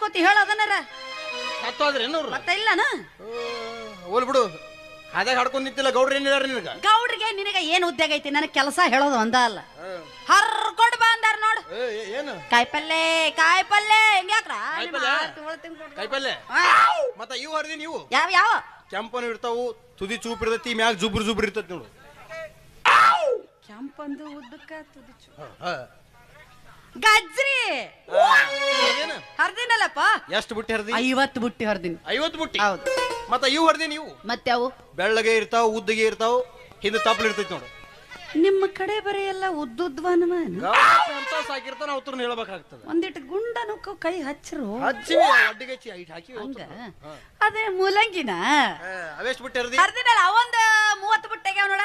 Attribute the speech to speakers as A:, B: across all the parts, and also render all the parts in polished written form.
A: ಬಯಸ್ಕೋತಿ ಹೇಳೋದನ್ನಾರ
B: ಸತ್ತೋದ್ರಿ ಏನವ್ರು
A: ಮತ್ತೆ ಇಲ್ಲನ
B: ಹೋಲ್ ಬಿಡು ಅದೇ ಹಾಡ್ಕೊಂಡ್ ನಿಂತಿಲ್ಲ ಗೌಡ್ರ ಏನಿದಾರ ನಿನಗ
A: ಗೌಡ್ರಿಗೆ ನಿನಗ ಏನ್ ಉದ್ಯೋಗ ಐತಿ ನನಗೆ ಕೆಲಸ ಹೇಳೋದು ಒಂದ ಅಲ್ಲ ಹರ್ಕೊಡ್ ಬಾ ಅಂದಾರ ನೋಡು
B: ಏನು
A: ಕಾಯಿಪಲ್ಲೆ ಹಿಂಗ್ಯಾಕ್ರ
B: ಕಾಯಿಪಲ್ಲೆ ಮತ್ತ ಇವು ಹರಿದಿ ನೀವು
A: ಯಾವ ಯಾವ
B: ಕೆಂಪನು ಇರ್ತಾವು ತುದಿ ಚೂಪ್ ಇರ್ತೈತಿ ಮ್ಯಾಗ ಜುಬ್ರು ಜುಬ್ರು ಇರ್ತೈತಿ ನೋಡು
A: ಕೆಂಪಂದು ಉದ್ದಕ್ಕ ತುದಿ ಗಜ್ರಿ ಹರ್ದಿನಲ್ಲಪ್ಪ
B: ಎಷ್ಟು ಬುಟ್ಟಿ ಹರ್ದಿ
A: 50 ಬುಟ್ಟಿ ಹರ್ದಿನಿ
B: 50 ಬುಟ್ಟಿ
A: ಹೌದು
B: ಮತ್ತ ಇವು ಹರ್ದಿ ನೀವು
A: ಮತ್ಯಾವು
B: ಬೆಳ್ಳಗೆ ಇರ್ತಾವ ಉದ್ದಗೆ ಇರ್ತಾವ ಹಿಂದೆ ತಪ್ಪಲು ಇರ್ತೈತಿ ನೋಡು
A: ನಿಮ್ಮ ಕಡೆ ಬರೀ ಎಲ್ಲ ಉದ್ದುದ್ವನವ
B: ಅಂತ ಸಾಕಿರ್ತಾನ ಅವ್ರನ್ನ ಹೇಳ್ಬೇಕಾಗ್ತದೆ
A: ಒಂದಿಟ್ಟು ಗುಂಡನು ಕೈ ಹಚ್ಚರು
B: ಹಚ್ಚಿವಿ ಅಡ್ಡಿಗೆ ಹಾಕಿ
A: ಹಂಗ ಅದೇ ಮೂಲಂಗಿನ
B: ಅವೆಷ್ಟು ಬುಟ್ಟಿ ಹರ್ದಿ
A: ಹರ್ದಿನಲ್ಲ ಅವಂದ 30 ಬುಟ್ಟೆಗೆ ನೋಡ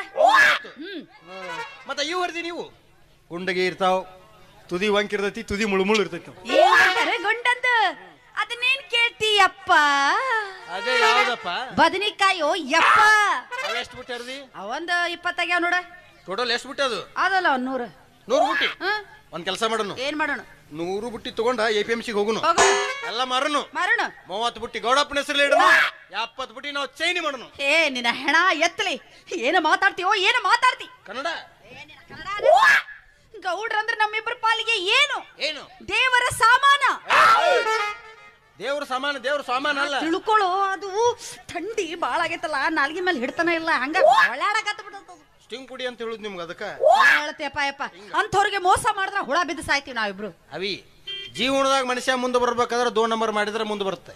B: ಮತ್ತ ಇವು ಹರ್ದಿ ನೀವು ಗುಂಡಗೆ ಇರ್ತಾವ ತುದಿ ವಂಕ್ ಇರ್ತೈತಿ ತುದಿ ಮುಳುಮುಳು ಇರ್ತೈತಿ
A: ಗುಂಡಂದು ಅದನ್ನೇನ್ ಕೇಳ್ತೀಯಪ್ಪ
B: ಅದೇ ಯಾವ್ದಪ್ಪ
A: ಬದನಿಕಾಯೋ ಯಪ್ಪ
B: ಅವೆಷ್ಟು ಬುಟ್ಟಿ ಹರ್ದಿ
A: ಅವಂದ 20 ಆಗ್ಯಾವ ನೋಡ
B: ಟೋಟಲ್ ಎಷ್ಟು ಬುಟ್ಟಿ ಅದು
A: ಅದಲ್ಲ 100
B: ಬುಟ್ಟಿ ಒಂದ್ ಕೆಲಸ ಮಾಡೋಣ
A: ಏನ್ ಮಾಡೋಣ
B: 100 ಬುಟ್ಟಿ ತಗೊಂಡ APMC ಹೋಗುನು ಎಲ್ಲ ಮಾರೋಣ 30 ಬುಟ್ಟಿ ಗೌಡಪ್ಪನ ಹೆಸರಲ್ಲಿ ಇಡೋಣ 70 ಬುಟ್ಟಿ ನಾವು ಚೈನಿ ಮಾಡೋಣ
A: ನಿನ್ನ ಹೆಣ ಎತ್ತಲಿ ಏನು ಮಾತಾಡ್ತಿ
B: ಕನ್ನಡ
A: ಗೌಡ್ರಂದ್ರ ನಮ್ಮಿಬ್ಬರ ಪಾಲಿಗೆ ಏನು
B: ಏನು
A: ದೇವರ ಸಾಮಾನ
B: ದೇವ್ರ ಸಾಮಾನ ಅಲ್ಲ
A: ತಿಳ್ಕೊಳ್ಳೋ ಅದು ಥಂಡಿ ಬಾಳ ಆಗೈತಲ್ಲ ನಾಲ್ಗೆ ಮೇಲೆ ಹಿಡ್ತಾನ ಇಲ್ಲ ಹಂಗ ಒಳ್ಳಾಡಕತ್ತ ಬಿಡೋದು
B: ಸ್ಟಿಂಗ್ ಪುಡಿ ಅಂತ ಹೇಳುದು ನಿಮ್ಗೆ ಅದಕ್ಕ
A: ಹೇಳ್ತೇಪ್ಪ ಅಂಥವ್ರಿಗೆ ಮೋಸ ಮಾಡಿದ್ರೆ ಹುಳ ಬಿದ್ದು ಸಾಯ್ತೀವಿ ನಾವಿಬ್ರು
B: ಅವಿ ಜೀವನದಾಗ ಮನುಷ್ಯ ಮುಂದೆ ಬರ್ಬೇಕಾದ್ರೆ 2 ನಂಬರ್ ಮಾಡಿದ್ರೆ ಮುಂದೆ ಬರುತ್ತೆ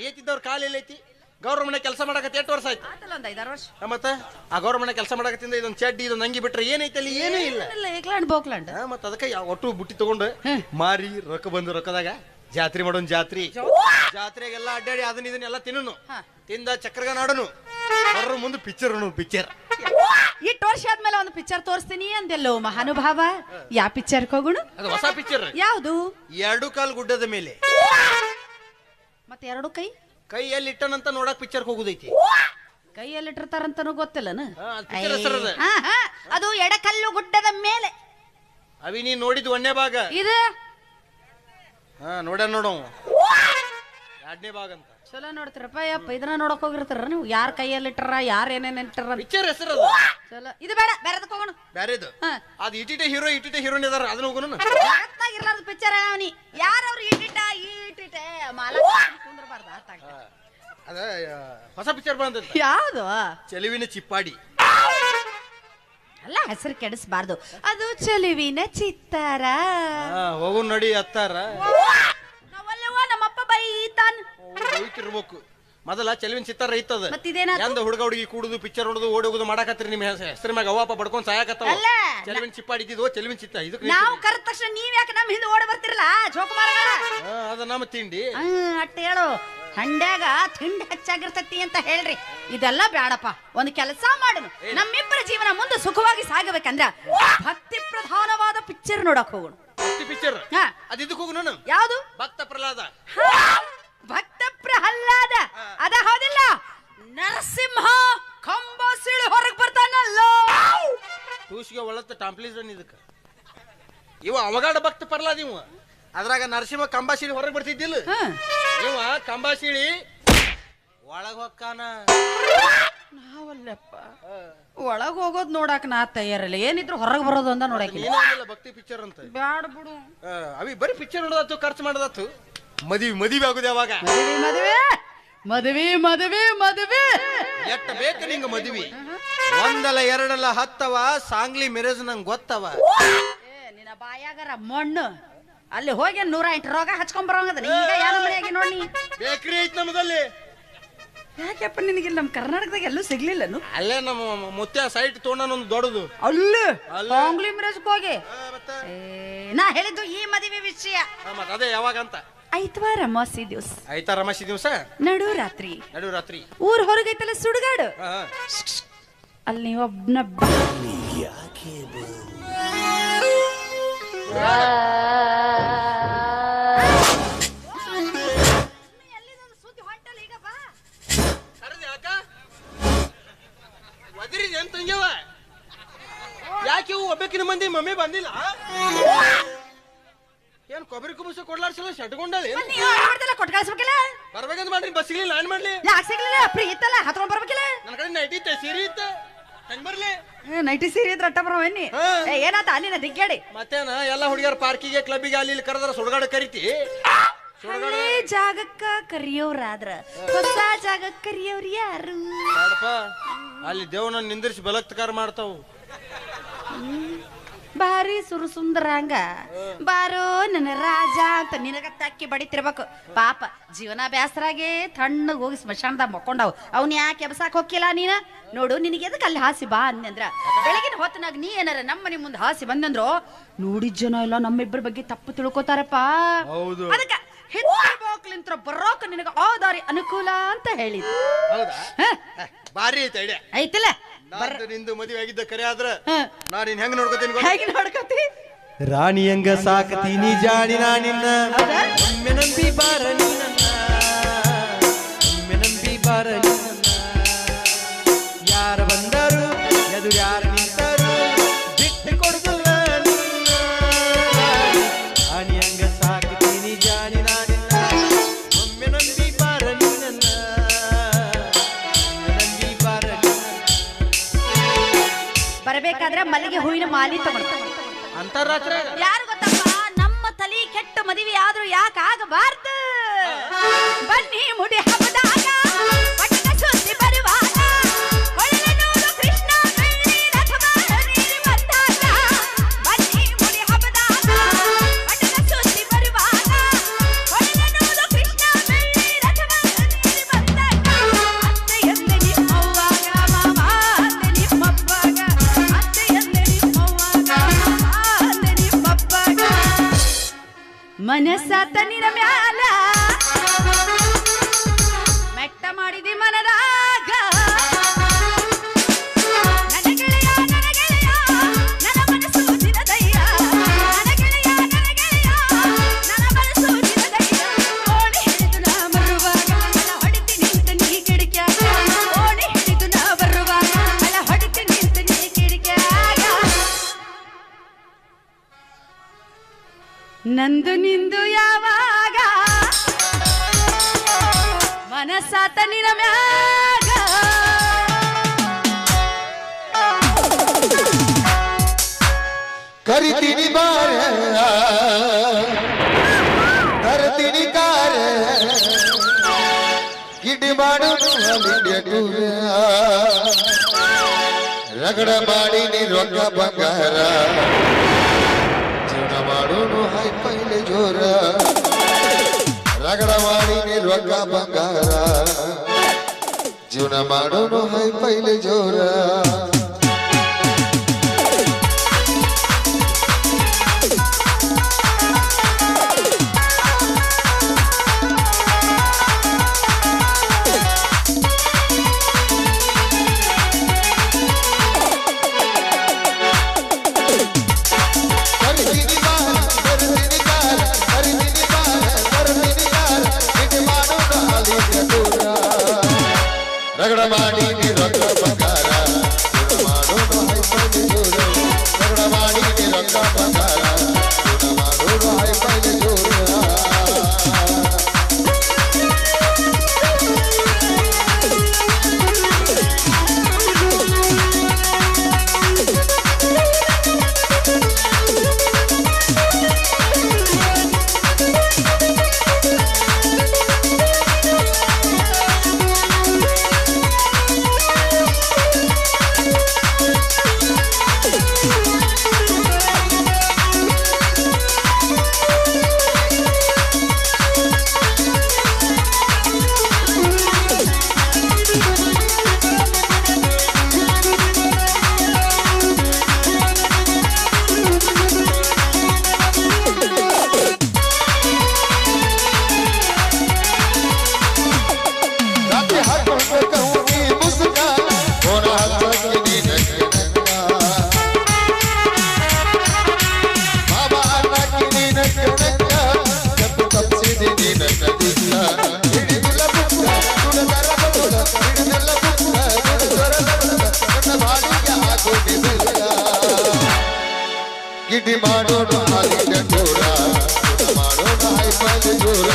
B: ನಿಯತಿದ್ದವ್ರ ಕಾಲ ಎಲ್ಲೈತಿ ಗೌರ್ಮೆಂಟ್ ಮನೆ ಕೆಲಸ ಮಾಡಕತ್ತೆ 8 ವರ್ಷ ಆಯ್ತು
A: ಒಂದು 5-6 ವರ್ಷ
B: ಮತ್ತೆ ಆ ಗೌರ್ಮೆಂಟ್ ಮನೆ ಕೆಲಸ ಮಾಡಕತ್ತಿಂದ ಇದೊಂದು ಚಡ್ಡಿ ಇದೊಂದು ಅಂಗಿ ಬಿಟ್ರೆ ಏನೈತೆ ಅಲ್ಲಿ ಏನೂ ಇಲ್ಲ
A: ಏಕ್ಲಾಂಡ್ ಬೋಕ್ಲಾಂಡ್
B: ಮತ್ತೆ ಅದಕ್ಕೆ ಒಟ್ಟು ಬುಟ್ಟಿ ತಗೊಂಡು ಮಾರಿ ರೊಕ್ಕ ಬಂದು ರೊಕ್ಕದಾಗ ಜಾತ್ರೆ ಮಾಡೋನ್ ಜಾತ್ರೆಗೆಲ್ಲ ಅಡ್ಡಾಡಿ ಅದನ್ನ ಇದನ್ನೆಲ್ಲ ತಿನ್ನನು ತಿಂದ ಚಕ್ರಗ ನಾಡನು ಬರ್ರ ಮುಂದೆ ಪಿಕ್ಚರ್
A: ಇಷ್ಟು ವರ್ಷ ಆದ್ಮೇಲೆ ಒಂದು ಪಿಕ್ಚರ್ ತೋರಿಸ್ತೀನಿ ಅಂದೆಲ್ಲೋ ಮಹಾನುಭಾವ ಯಾವ ಪಿಕ್ಚರ್ ಹೋಗೋಣ
B: ಅದು ಹೊಸ ಪಿಕ್ಚರ್
A: ಯಾವುದು
B: 2 ಕಾಲು ಗುಡ್ಡದ ಮೇಲೆ
A: ಮತ್ತೆ 2
B: ಕೈ ಎಲ್ಲಿ ಇಟ್ಟನಂತ ನೋಡಕ್ ಪಿಕ್ಚರ್ ಹೋಗುದೈತಿ
A: ಕೈಯಲ್ಲಿಟ್ಟಿರ್ತಾರಂತನೂ ಗೊತ್ತಿಲ್ಲನ
B: picture
A: ಅದು ಎಡಕಲ್ಲು ಗುಡ್ಡದ ಮೇಲೆ
B: ಅವಿ ನೀ ನೋಡಿದ್ 1ನೇ ಭಾಗ
A: ಇದು
B: ನೋಡ 2ನೇ ಭಾಗ ಅಂತ
A: ಚಲೋ ನೋಡ್ತಿರಪ್ಪ ಯಪ್ಪ ಇದನ್ನ ನೋಡಕ್ ಹೋಗಿರ್ತಾರ ನೀವು ಯಾರ ಕೈಯಲ್ಲಿಟ್ಟಾರ ಯಾರ ಏನೇನ್ ಇಟ್ಟಾರ
B: ಪಿಕ್ಚರ್ ಹೆಸರು ಅದು
A: ಚಲೋ ಇದು ಬೇಡ ಬೇರೆದಕ್ಕೆ ಹೋಗೋಣ
B: ಬ್ಯಾರೇದು ಅದು ಇಟಿಟೆ ಹೀರೋಯಿನ್ ಇದಾರ ಅದನ್ನ ಹೋಗೋಣ
A: ಇರ್ಲಾರ್ದು ಪಿಕ್ಚರ್ ಅವನಿ ಯಾರವ್ರು ಇಟಿಟೆ ಮಾಲ ಕುಂದ್ರಬಾರ್ದ
B: ಅದ ಹೊಸ ಪಿಕ್ಚರ್ ಬಂದ
A: ಯಾವುದು
B: ಚೆಲುವಿನ ಚಿಪ್ಪಾಡಿ
A: ಅಲ್ಲ ಹೆಸರು ಕೆಡಿಸಬಾರ್ದು ಅದು ಚೆಲುವಿನ ಚಿತ್ತಾರ
B: ಹೋಗು ನಡಿ ಅತ್ತಾರ
A: ನಮ್ಮಪ್ಪ ಬೈತಾನ
B: ಹೋಗ್ತಿರ್ಬೇಕು ಮೊದಲ ಚೆಲುವಿನ ಚಿತ್ತಾರ ಐತದ
A: ಮತ್ತಿದೇನ
B: ಎಂದ ಹುಡುಗ ಹುಡುಗಿ ಕೂಡುದು ಪಿಕ್ಚರ್ ಹೊಡೆದು ಓಡಿ ಹೋಗುದು ಮಾಡಾಕತ್ರಿ ನಿಮ್ಮ ಹೆಸರು ಮ್ಯಾಗ ಅವಪ್ಪ ಬಡ್ಕೊಂಡ್ ಸಾಯಕತ್ತಾವ ಚೆಲುವಿನ ಚಿಪ್ಪಾಡಿ ಇದ್ದಿದ್ವು ಚೆಲುವಿನ ಚಿತ್ತ ಇದಕ್ಕೆ
A: ನಾವು ಕರೆದ ತಕ್ಷಣ ನೀವ್ ಯಾಕೆ ನಮ್ಮ ಹಿಂದೆ ಓಡಿ ಬರ್ತಿರಲ್ಲ ಜೋಕುಮಾರಗಳ
B: ಅದ ನಮ್ಮ ತಿಂಡಿ
A: ಅಟ್ಟ ಹೇಳು ಹಂಡ್ಯಾಗ ತಿಂಡಿ ಹೆಚ್ಚಾಗಿರ್ತತಿ ಅಂತ ಹೇಳ್ರಿ ಇದೆಲ್ಲ ಬ್ಯಾಡಪ್ಪ ಒಂದು ಕೆಲಸ ಮಾಡೋಣ ನಮ್ಮಿಬ್ಬರ ಜೀವನ ಮುಂದೆ ಸುಖವಾಗಿ ಸಾಗಬೇಕಂದ್ರ ಭಕ್ತಿ ಪ್ರಧಾನವಾದ ಪಿಕ್ಚರ್ ನೋಡಕ್ ಹೋಗೋಣ
B: ಪಿಕ್ಚರ್ ಅದ ಇದಕ್ಕೆ ಹೋಗು ನಾನು
A: ಯಾವುದು
B: ಭಕ್ತ ಪ್ರಹ್ಲಾದ
A: ಅದ ಹೌದಿಲ್ಲ ನರಸಿಂಹ ಕಂಬ ಸಿಳಿ ಹೊರಗೆ ಬರ್ತಾನಲ್ಲ
B: ಟೂಸ್ಗೆ ಒಳತ್ತ ಟಾಂಪ್ಲೀಸ್ ಇದಕ್ಕೆ ಇವ ಅವಗಾಡ ಭಕ್ತ ಪ್ರಹ್ಲಾದ ಇವ ಅದ್ರಾಗ ನರಸಿಂಹ ಕಂಬಾಶಿಳಿ ಹೊರಗೆ ಬರ್ತಿದ್ದಿಲ್ಲ ಇವ ಕಂಬಾಶಿಳಿ ಒಳಗ ಹೊಕ್ಕಾನ
A: ನಾವಲ್ಲಪ್ಪ ಒಳಗ್ ಹೋಗೋದ್ ನೋಡಾಕ ನಾ ತಯಾರಿಲ್ಲ ಏನಿದ್ರು ಹೊರಗೆ ಬರೋದು ಅಂತ ನೋಡಕ್
B: ಭಕ್ತಿ ಪಿಕ್ಚರ್ ಅಂತ
A: ಬ್ಯಾಡ ಬಿಡು
B: ಅವಿ ಬರೀ ಪಿಕ್ಚರ್ ನೋಡೋದತ್ತು ಖರ್ಚು ಮಾಡೋದತ್ತು ಮದುವೆ ಆಗುದು ಯಾವಾಗ
A: ಮದುವೆ
B: ಎಷ್ಟ ಬೇಕು ನಿಂಗ ಮದುವೆ 1 2 10 ಸಾಂಗ್ಲಿ ಮೆರೇಜ್ ನಂಗೆ ಗೊತ್ತವ
A: ನಿನ್ನ ಬಾಯಾಗರ ಮಣ್ಣು ಅಲ್ಲಿ ಹೋಗಿ 108 ರೋಗ ಹಚ್ಕೊಂಡ್ ಬರೋಂಗದ ಈಗ ಯಾರ ಮನೆಯಾಗಿ ನೋಡಿ
B: ಬೇಕ್ರಿ ಐತ್ ನಮ್ಮದಲ್ಲಿ
A: ಯಾಕೆಪ್ಪ ನಿನಗೆ ನಮ್ಮ ಕರ್ನಾಟಕದಾಗ ಎಲ್ಲೂ ಸಿಗ್ಲಿಲ್ಲನು
B: ಅಲ್ಲೇ ನಮ್ಮ ಮುತ್ಯ ಸೈಟ್ ತೊಗೊಂಡೊಂದು ದೊಡ್ಡದು
A: ಅಲ್ಲೇ ಸಾಂಗ್ಲಿ ಮೆರೇಜ್ಗೆ ಹೋಗಿ ನಾ ಹೇಳಿದ್ದು ಈ ಮದುವೆ ವಿಷಯ
B: ಅದೇ ಯಾವಾಗ ಅಂತ
A: ಐತವಾರ ಅಮಾವಾಸ್ಯೆ ದಿವಸ
B: ಅಮಾವಾಸ್ಯೆ ದಿವಸ
A: ನಡು ರಾತ್ರಿ ಊರ್ ಹೊರಗೈತಲ್ಲ ಸುಡುಗಾಡು ಅಲ್ಲಿ ಒಬ್ನ
B: ಯಾಕೆ ಒಬ್ಬಕಿನ ಮಂದಿ ಮಮ್ಮಿ ಬಂದಿಲ್ಲ ಏನ್ ಕೊಬ್ಬರಿ ಕುಬಸ ಕೊಡ್ಲಾರ್ಸಲ್ಲ ಶಟ್ಕೊಂಡಲ್ಲ
A: ಕೊಟ್ಟು ಕಳ್ಸ್ಬೇಕಿಲ್ಲ
B: ಬರ್ಬೇಕಂತ ಮಾಡ್ರಿ ಬಸ್ ಸಿಗ್ಲಿಲ್ಲ ನಾನ್ ಮಾಡ್ಲಿ
A: ಯಾಕೆ ಸಿಗ್ಲಿಲ್ಲ ಫ್ರೀ ಇತ್ತಲ್ಲ ಹತ್ಕೊಂಡ್ ಬರ್ಬೇಕಿಲ್ಲ
B: ನನ್ನ ಕಡೆ ನೈಟಿ ಇತ್ತೆ ಸೀರೆ ಇತ್ತೆ ಹೆಂಗ್ ಬರ್ಲಿ
A: ನೈಟಿ ಸೀರೆ ಇದ್ರೆ ಅಟ್ಟ ಬರವನ್ನಿ ಏನಾತ ಅಲ್ಲಿನ ದಿಗ್ಗೇಡಿ
B: ಮತ್ತೇನ ಎಲ್ಲ ಹುಡುಗಿಯರ್ ಪಾರ್ಕಿಗೆ ಕ್ಲಬ್ಬಿಗೆ ಅಲ್ಲಿ ಇಲ್ಲಿ ಕರೆದ್ರ ಸುಡಗಾಡ ಕರಿತಿ
A: ಹಳೆ ಜಾಗಕ್ಕ ಕರಿಯೋರಾದ್ರ ಹೊಸ ಜಾಗಕ್ಕ ಕರಿಯೋರ್ ಯಾರು
B: ನೋಡಪ್ಪ ಅಲ್ಲಿ ದೇವನ ನಿಂದಿರಿಸಿ ಬಲತ್ಕಾರ ಮಾಡ್ತಾವು
A: ಬಾರಿ ಸುಂದರಾಂಗ ಬಾರೋ ನನ್ನ ರಾಜ ಅಂತ ನಿನಗ ತಕ್ಕಿ ಬಡಿತಿರ್ಬೇಕು ಪಾಪ ಜೀವನ ಬ್ಯಾಸರಾಗೆ ತಣ್ಣಗ್ ಹೋಗಿ ಸ್ಮಶಾನದಾಗ ಮಕ್ಕೊಂಡವ್ ಅವ್ನ ಯಾಕೆ ಎಬ್ಸಾಕ್ ಹೋಗಿಲ್ಲ ನೀನ ನೋಡು ನಿನಗೆ ಎದಕ್ಕೆ ಅಲ್ಲಿ ಹಾಸಿ ಬಾ ಅಂದ್ರ ಬೆಳಗಿನ ಹೊತ್ತನಾಗ ನೀ ಏನಾರ ನಮ್ಮ ಮನೆ ಮುಂದೆ ಹಾಸಿ ಬಂದಂದ್ರು ನೋಡಿದ ಜನ ಎಲ್ಲ ನಮ್ಮಿಬ್ಬರ ಬಗ್ಗೆ ತಪ್ಪು ತಿಳ್ಕೊತಾರಪ್ಪ ಅದಕ್ಕ ಹೆಚ್ಚಿನ ಬರೋಕ ನಿನಗ ಆ ದಾರಿ ಅನುಕೂಲ ಅಂತ ಹೇಳಿದ್
B: ಬಾರಿ ಐತೆ ಐಡಿಯಾ
A: ಐತಿಲ್ಲ
B: ನಿಂದು ಮದುವೆ ಆಗಿದ್ದ ಕರೆ ಆದ್ರ ನಾನು ನಿನ್ ಹೆಂಗ್ ನೋಡ್ಕೋತೀನಿ
A: ಹೇಗೆ ನೋಡ್ಕೋತಿ
C: ರಾಣಿ ಹಂಗ ಸಾಕತೀನಿ ಜಾಡಿ ನಿನ್ನ ಒಮ್ಮೆ ನಂಬಿ ಬಾರ ಒಮ್ಮೆ ನಂಬಿ ಬಾರ ಯಾರ ಬಂದರು ಎದುರು ಯಾರು ನಿಂತರು ಬಿಟ್ಟು ಕೊಡುದಿಲ್ಲ ರಾಣಿ ಹಂಗ ಸಾಕತೀನಿ ಜಾಡಿ ನಿನ್ನ ಒಮ್ಮೆ ನಂಬಿ ಬಾರ ನಂಬಿ ಬಾರ
A: ಬರಬೇಕಾದ್ರೆ ಮಲ್ಲಿಗೆ ಹೂವಿನ ಮಾಲಿ ತಗೊಂಡು
B: ಅಂತಾರಾತ್ರಿ
A: ಯಾರು ಗೊತ್ತಪ್ಪ ನಮ್ಮ ತಲಿ ಕೆಟ್ಟ ಮದುವೆ ಆದ್ರೂ ಯಾಕೆ ಆಗಬಾರ್ದು ಬನ್ನಿ ಮುಡಿ ಹಬ್ಬದಾಗ ಪಟ್ಟಣ ಸುದ್ದಿ ಬರುವಾಗ ಕೊಳಲನೂರು ಕೃಷ್ಣ ಬೆಳ್ಳಿ ರಥದ ನೀರಿ ಬಂದಾಗ ಬನ್ನಿ ಮುಡಿ ಹಬ್ಬದಾಗ ಪಟ್ಟಣ ಸುದ್ದಿ ಬರುವಾಗ ಕೊಳಲನೂರು ಕೃಷ್ಣ ಬೆಳ್ಳಿ ರಥದ ನೀರಿ ಬಂದಾಗ ಅತ್ತೆಯಂತೆ ನಿಮ್ಮವ್ವಾಗ ಮಾಮ ಅತ್ತೆ ನಿಮ್ಮಪ್ಪಗ ಅತ್ತೆಯಂತೆ ನಿಮ್ಮವ್ವಾಗ ಅತ್ತೆ ನಿಮ್ಮಪ್ಪಗ ಮನಸ್ಸಾತ ನಿನ ಮ್ಯಾಲ ಮೆಟ್ಟ ಮಾಡಿದಿ ಮನದಾಗ ನನ್ನ ಗೆಳೆಯ ನನ್ನ ಮನಸ್ಸು ಚಿನ್ನದಯ್ಯ ನನ್ನ ಗೆಳೆಯ ನನ್ನ ಮನಸ್ಸು ಚಿನ್ನದಯ್ಯ ಓಣಿ ಹಿಡಿದು ನಾ ಬರುವಾಗ ಅಲ ಹೊಡಿತಿ ನಿಂತ ನೀ ಕಿಡಿಕ್ಯಾಗ ಓಣಿ ಹಿಡಿದು ನಾ ಬರುವಾಗ ಅಲ ಹೊಡಿತಿ ನಿಂತ ನೀ ಕಿಡಿಕ್ಯಾಗ ನಂದು ನಿಂದು ಯಾವಾಗ ಮನಸ್ಸಾತ ನಿನ ಮ್ಯಾಗ
D: ಕರಿತೀನಿ ಬಾರ ತರ್ತೀನಿ ಕಾರ ಗಿಡ್ಡಿ ಮಾಡು ರಗಡ ಮಾಡಿ ನೀ ರೊಕ್ಕ ಬಂಗಾರ ಜೀವನ ಮಾಡೋನು ಹೈ ಪೈಲೆ ಜೋರ ರಗಡ ಮಾಡಿ ನೀ ರೊಕ್ಕ ಬಂಗಾರ ಜೀವನ ಮಾಡೋನು ಹೈ ಪೈಲೆ ಜೋರ ರಗಡ ಮಾಡಿ ನೀ ರೊಕ್ಕ ಬಂಗಾರ ಮಾಡೋನು ಹೈಪೈಲೆ ಜೋರ ರಗಡ ಮಾಡಿ ನೀ ರೊಕ್ಕ ಬಂಗಾರ ಮಾಡೋನು ಹೈಪೈಲೆ ಜೋರ ಗಿಡ್ಡಿ ಮಾಡೋನು ಹಾಲಿನ ಜೋರ ಮಾಡೋಣ ಹೈಫೈಲಿ ಜೋರ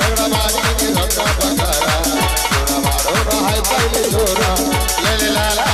D: ರಗಡ ಮಾಡಿ ರೊಕ್ಕ ಬಂಗಾರ ಮಾಡೋಣ ಹೈಫೈಲಿ ಜೋರ ಲೇ ಲೇ ಲಾ ಲಾ